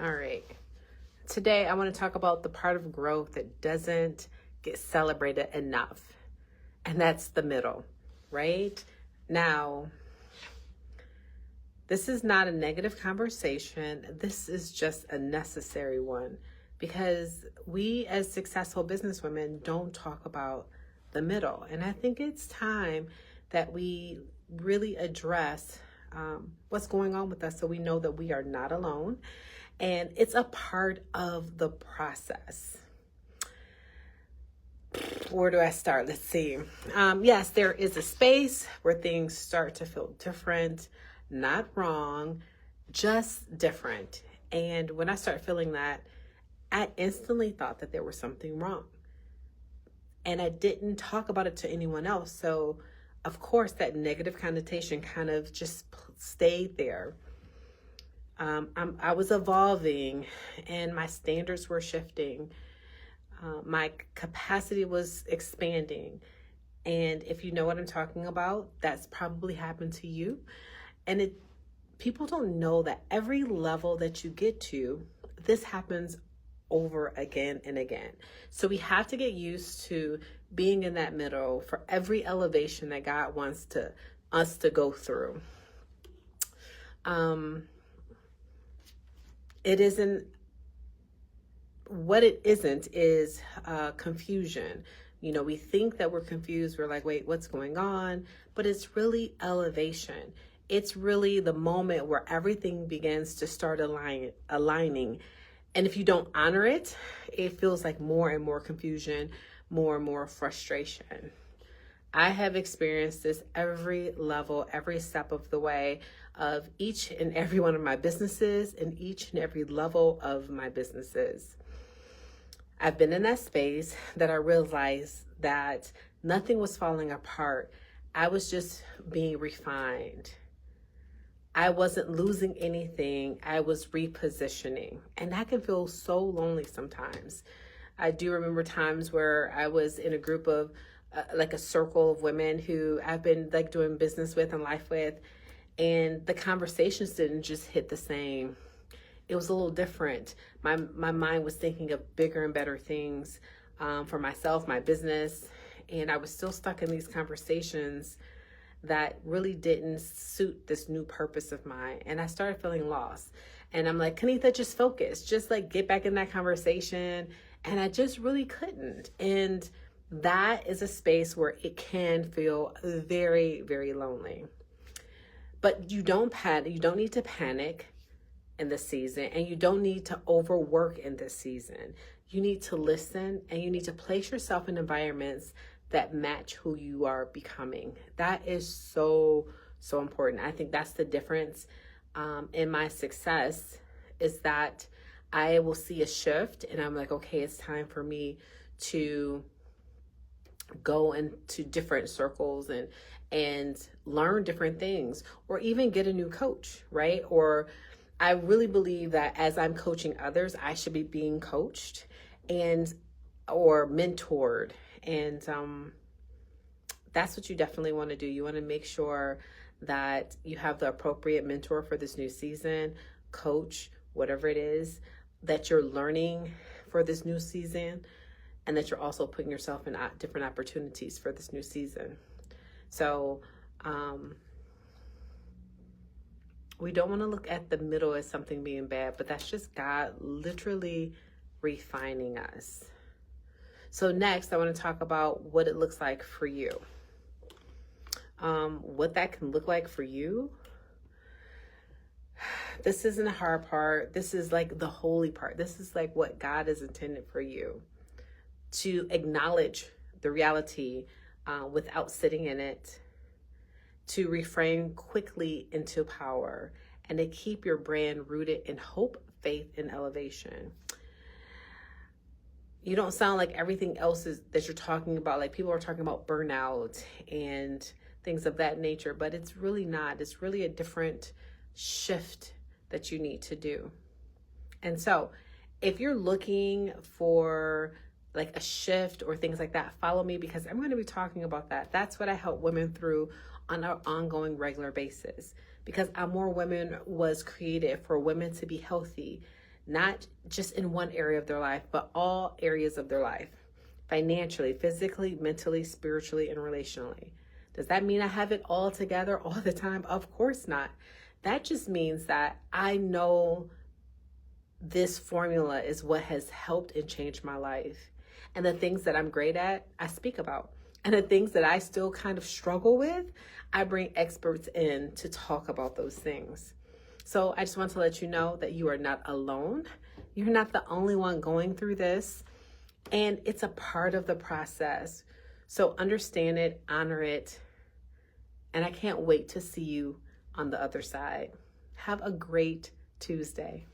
All right. Today, I want to talk about the part of growth that doesn't get celebrated enough, and that's the middle, right? Now, this is not a negative conversation. This is just a necessary one because we, as successful businesswomen, don't talk about the middle. And I think it's time that we really address what's going on with us so we know that we are not alone. And it's a part of the process. Where do I start? Let's see. Yes, there is a space where things start to feel different, not wrong, just different. And when I started feeling that, I instantly thought that there was something wrong. And I didn't talk about it to anyone else. So, of course, that negative connotation kind of just stayed there. I was evolving and my standards were shifting. My capacity was expanding. And if you know what I'm talking about, that's probably happened to you. And people don't know that every level that you get to, this happens over again and again. So we have to get used to being in that middle for every elevation that God wants us to go through. What it isn't is confusion. You know, we think that we're confused. We're like, wait, what's going on? But it's really elevation. It's really the moment where everything begins to start aligning. And if you don't honor it, it feels like more and more confusion, more and more frustration. I have experienced this every level, every step of the way of each and every one of my businesses and each and every level of my businesses. I've been in that space that I realized that nothing was falling apart. I was just being refined. I wasn't losing anything. I was repositioning. And that can feel so lonely sometimes. I do remember times where I was in a group of like a circle of women who I've been like doing business with and life with, and the conversations didn't just hit the same. It was a little different. My mind was thinking of bigger and better things for myself, my business, and I was still stuck in these conversations that really didn't suit this new purpose of mine. And I started feeling lost. And I'm like, Canetha, just focus, just like get back in that conversation. And I just really couldn't. And that is a space where it can feel very, very lonely. But you don't need to panic in this season, and you don't need to overwork in this season. You need to listen, and you need to place yourself in environments that match who you are becoming. That is so, so important. I think that's the difference in my success, is that I will see a shift and I'm like, okay, it's time for me to go into different circles and learn different things, or even get a new coach, right? Or I really believe that as I'm coaching others, I should be being coached or mentored. And that's what you definitely want to do. You want to make sure that you have the appropriate mentor for this new season, coach, whatever it is that you're learning for this new season, and that you're also putting yourself in different opportunities for this new season. So we don't want to look at the middle as something being bad, but that's just God literally refining us. So next, I want to talk about what it looks like for you. What that can look like for you. This isn't a hard part. This is like the holy part. This is like what God has intended for you. To acknowledge the reality without sitting in it. To reframe quickly into power. And to keep your brand rooted in hope, faith, and elevation. You don't sound like everything else that you're talking about. Like people are talking about burnout and things of that nature, but it's really not. It's really a different shift that you need to do. And so if you're looking for like a shift or things like that, follow me, because I'm going to be talking about that. That's what I help women through on an ongoing regular basis, because Amour-Women was created for women to be healthy, not just in one area of their life, but all areas of their life, financially, physically, mentally, spiritually, and relationally. Does that mean I have it all together all the time? Of course not. That just means that I know this formula is what has helped and changed my life. And the things that I'm great at, I speak about. And the things that I still kind of struggle with, I bring experts in to talk about those things. So I just want to let you know that you are not alone. You're not the only one going through this. And it's a part of the process. So understand it, honor it. And I can't wait to see you on the other side. Have a great Tuesday.